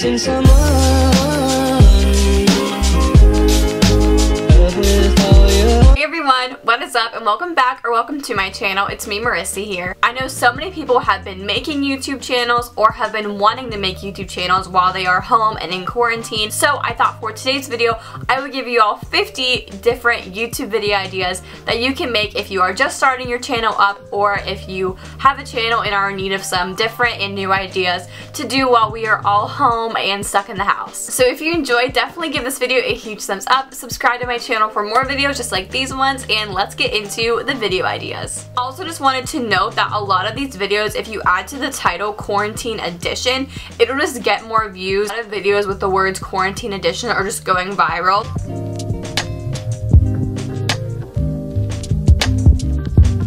missing someone. Hey everyone, what is up and welcome back or welcome to my channel. It's me, Marisa here. I know so many people have been making YouTube channels or have been wanting to make YouTube channels while they are home and in quarantine. So I thought for today's video, I would give you all 50 different YouTube video ideas that you can make if you are just starting your channel up or if you have a channel and are in need of some different and new ideas to do while we are all home and stuck in the house. So if you enjoyed, definitely give this video a huge thumbs up, subscribe to my channel for more videos just like these ones, and let's get into the video ideas. Also just wanted to note that a lot of these videos, if you add to the title Quarantine Edition, it'll just get more views. A lot of videos with the words Quarantine Edition are just going viral.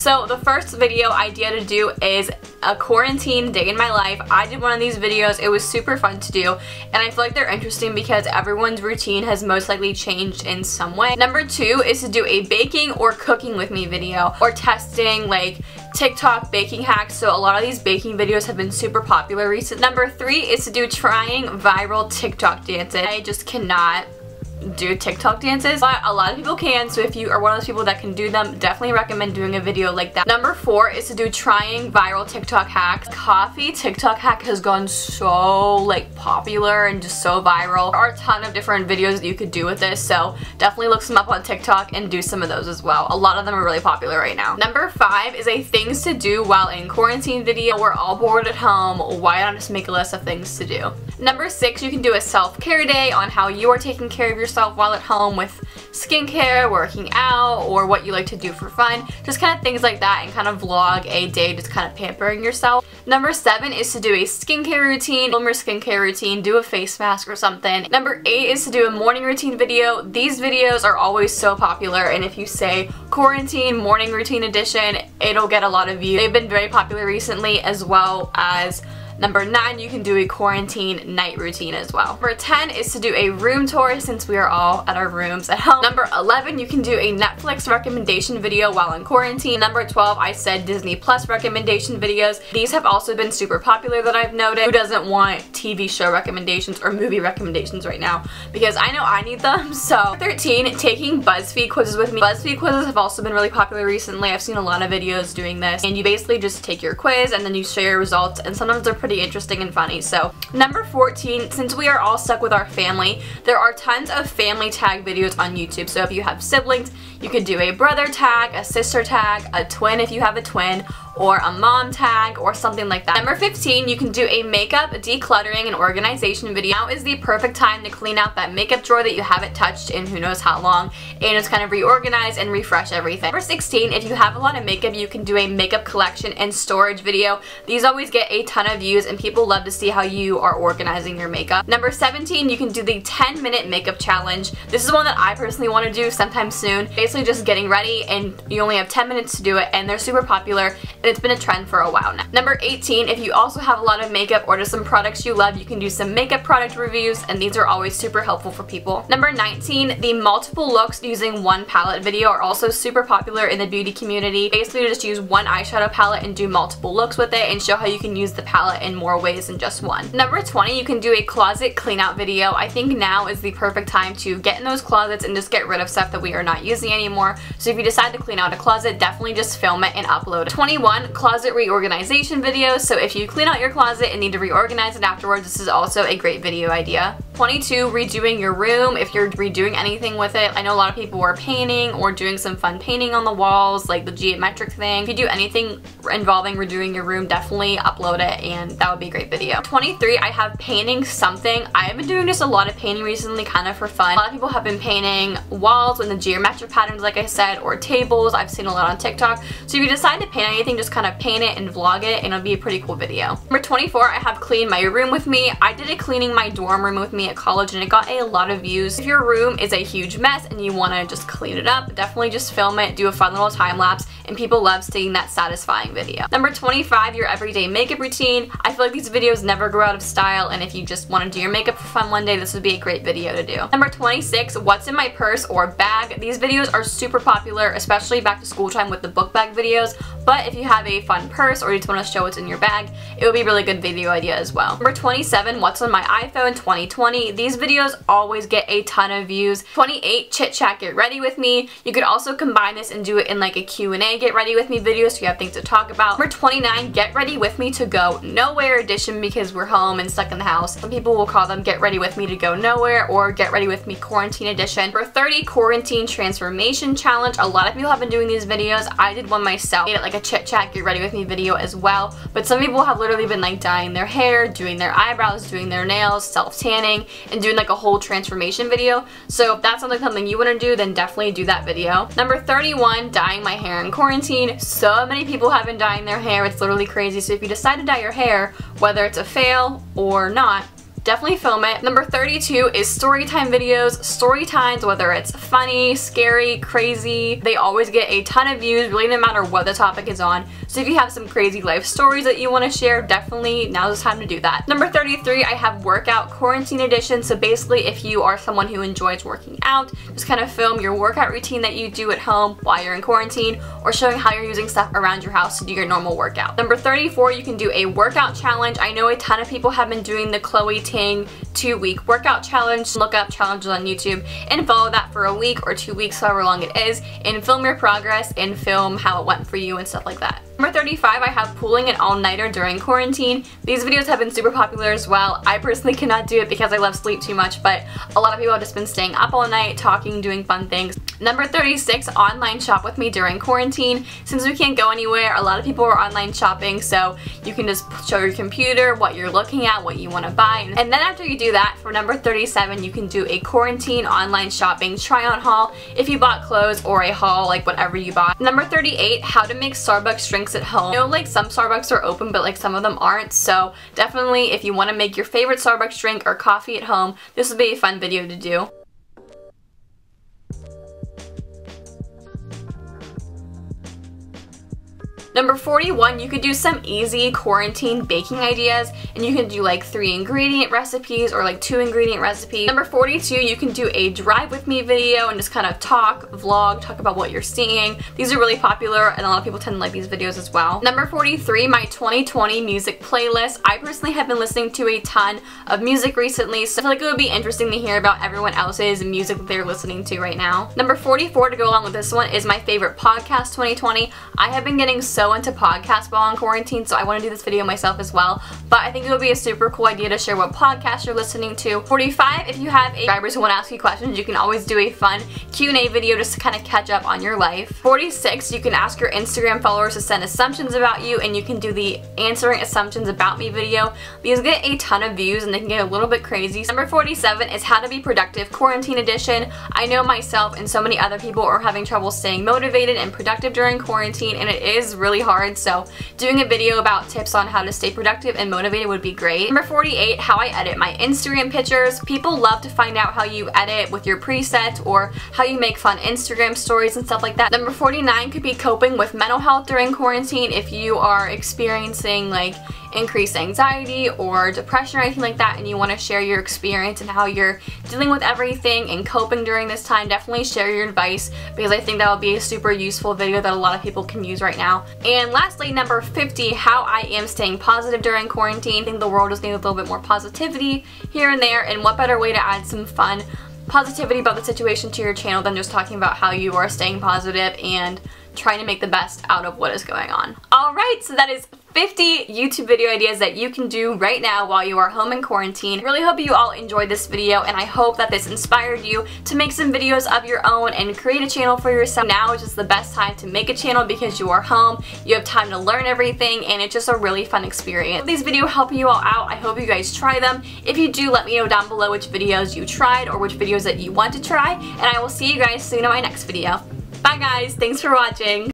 So the first video idea to do is a quarantine day in my life. I did one of these videos. It was super fun to do and I feel like they're interesting because everyone's routine has most likely changed in some way. Number 2 is to do a baking or cooking with me video or testing like TikTok baking hacks. So a lot of these baking videos have been super popular recently. Number 3 is to do trying viral TikTok dances. I just cannot do TikTok dances, but a lot of people can, so if you are one of those people that can do them, definitely recommend doing a video like that. Number 4 is to do trying viral TikTok hacks. Coffee TikTok hack has gone so like popular and just so viral. There are a ton of different videos that you could do with this, so definitely look some up on TikTok and do some of those as well. A lot of them are really popular right now. Number 5 is a things to do while in quarantine video. We're all bored at home, why not just make a list of things to do? Number 6, you can do a self-care day on how you are taking care of yourself while at home with skincare, working out, or what you like to do for fun. Just kind of things like that, and kind of vlog a day just kind of pampering yourself. Number 7 is to do a skincare routine, film your skincare routine, do a face mask or something. Number 8 is to do a morning routine video. These videos are always so popular, and if you say quarantine morning routine edition, it'll get a lot of views. They've been very popular recently, as well as Number 9, you can do a quarantine night routine as well. Number 10 is to do a room tour since we are all at our rooms at home. Number 11, you can do a Netflix recommendation video while in quarantine. Number 12, I said Disney Plus recommendation videos. These have also been super popular that I've noted. Who doesn't want TV show recommendations or movie recommendations right now? Because I know I need them. So 13, taking BuzzFeed quizzes with me. BuzzFeed quizzes have also been really popular recently. I've seen a lot of videos doing this, and you basically just take your quiz and then you share your results, and sometimes they're pretty interesting and funny. So number 14, since we are all stuck with our family, there are tons of family tag videos on YouTube. So if you have siblings, you could do a brother tag, a sister tag, a twin if you have a twin, or a mom tag or something like that. Number 15, you can do a makeup decluttering and organization video. Now is the perfect time to clean out that makeup drawer that you haven't touched in who knows how long and just kind of reorganize and refresh everything. Number 16, if you have a lot of makeup, you can do a makeup collection and storage video. These always get a ton of views and people love to see how you are organizing your makeup. Number 17, you can do the 10-minute makeup challenge. This is one that I personally want to do sometime soon. Basically just getting ready, and you only have 10 minutes to do it, and they're super popular. It's been a trend for a while now. Number 18, if you also have a lot of makeup or just some products you love, you can do some makeup product reviews, and these are always super helpful for people. Number 19, the multiple looks using one palette video are also super popular in the beauty community. Basically, just use one eyeshadow palette and do multiple looks with it and show how you can use the palette in more ways than just one. Number 20, you can do a closet clean out video. I think now is the perfect time to get in those closets and just get rid of stuff that we are not using anymore. So if you decide to clean out a closet, definitely just film it and upload it. 21, closet reorganization videos. So if you clean out your closet and need to reorganize it afterwards, this is also a great video idea. 22, redoing your room. If you're redoing anything with it, I know a lot of people are painting or doing some fun painting on the walls, like the geometric thing. If you do anything involving redoing your room, definitely upload it and that would be a great video. 23, I have painting something. I have been doing just a lot of painting recently, kind of for fun. A lot of people have been painting walls with the geometric patterns, like I said, or tables. I've seen a lot on TikTok. So if you decide to paint anything, just kind of paint it and vlog it, and it'll be a pretty cool video. Number 24, I have cleaned my room with me. I did a cleaning my dorm room with me me at college and it got a lot of views. If your room is a huge mess and you want to just clean it up, definitely just film it, do a fun little time lapse, and people love seeing that satisfying video. Number 25, your everyday makeup routine. I feel like these videos never grow out of style, and if you just want to do your makeup for fun one day, this would be a great video to do. Number 26, what's in my purse or bag. These videos are super popular, especially back to school time with the book bag videos, but if you have a fun purse or you just want to show what's in your bag, it would be a really good video idea as well. Number 27, what's on my iPhone 2020. These videos always get a ton of views. 28, chit chat get ready with me. You could also combine this and do it in like a Q&A get ready with me video so you have things to talk about. Number 29, get ready with me to go nowhere edition because we're home and stuck in the house. Some people will call them get ready with me to go nowhere or get ready with me quarantine edition. Number 30, quarantine transformation challenge. A lot of people have been doing these videos. I did one myself. I made it like a chit chat get ready with me video as well, but some people have literally been like dyeing their hair, doing their eyebrows, doing their nails, self-tanning, and doing like a whole transformation video. So if that's something you want to do, then definitely do that video. Number 31, dyeing my hair in quarantine. So many people have been dyeing their hair. It's literally crazy. So if you decide to dye your hair, whether it's a fail or not, definitely film it. Number 32 is story time videos. Story times, whether it's funny, scary, crazy, they always get a ton of views, really no matter what the topic is on. So if you have some crazy life stories that you want to share, definitely now's the time to do that. Number 33, I have workout quarantine edition. So basically if you are someone who enjoys working out, just kind of film your workout routine that you do at home while you're in quarantine, or showing how you're using stuff around your house to do your normal workout. Number 34, you can do a workout challenge. I know a ton of people have been doing the Chloe 2-week workout challenge. Look up challenges on YouTube and follow that for a week or 2 weeks, however long it is, and film your progress and film how it went for you and stuff like that. Number 35, I have pulling an all-nighter during quarantine. These videos have been super popular as well. I personally cannot do it because I love sleep too much, but a lot of people have just been staying up all night, talking, doing fun things. Number 36, online shop with me during quarantine. Since we can't go anywhere, a lot of people are online shopping, so you can just show your computer what you're looking at, what you want to buy. And then after you do that, for number 37, you can do a quarantine online shopping try-on haul if you bought clothes, or a haul, like whatever you bought. Number 38, how to make Starbucks drinks at home. I know like some Starbucks are open, but like some of them aren't, so definitely if you want to make your favorite Starbucks drink or coffee at home, this would be a fun video to do. Number 41, you could do some easy quarantine baking ideas, and you can do like 3-ingredient recipes or like 2-ingredient recipes. Number 42, you can do a drive with me video and just kind of vlog, talk about what you're seeing. These are really popular and a lot of people tend to like these videos as well. Number 43, my 2020 music playlist. I personally have been listening to a ton of music recently, so I feel like it would be interesting to hear about everyone else's music that they're listening to right now. Number 44, to go along with this one, is my favorite podcast 2020. I have been getting so into podcasts while in quarantine, so I want to do this video myself as well, but I think it would be a super cool idea to share what podcast you're listening to. 45, if you have subscribers who want to ask you questions, you can always do a fun Q&A video just to kind of catch up on your life. 46, you can ask your Instagram followers to send assumptions about you, and you can do the answering assumptions about me video. These get a ton of views and they can get a little bit crazy. Number 47 is how to be productive quarantine edition. I know myself and so many other people are having trouble staying motivated and productive during quarantine, and it is really hard, so doing a video about tips on how to stay productive and motivated would be great. Number 48, how I edit my Instagram pictures. People love to find out how you edit with your presets or how you make fun Instagram stories and stuff like that. Number 49 could be coping with mental health during quarantine. If you are experiencing like increased anxiety or depression or anything like that, and you want to share your experience and how you're dealing with everything and coping during this time, definitely share your advice, because I think that will be a super useful video that a lot of people can use right now. And lastly, number 50, how I am staying positive during quarantine. I think the world just needs a little bit more positivity here and there, and what better way to add some fun positivity about the situation to your channel than just talking about how you are staying positive and trying to make the best out of what is going on. Alright, so that is 50 YouTube video ideas that you can do right now while you are home in quarantine. Really hope you all enjoyed this video, and I hope that this inspired you to make some videos of your own and create a channel for yourself. Now is just the best time to make a channel because you are home, you have time to learn everything, and it's just a really fun experience. If these videos help you all out, I hope you guys try them. If you do, let me know down below which videos you tried or which videos that you want to try, and I will see you guys soon in my next video. Bye guys, thanks for watching.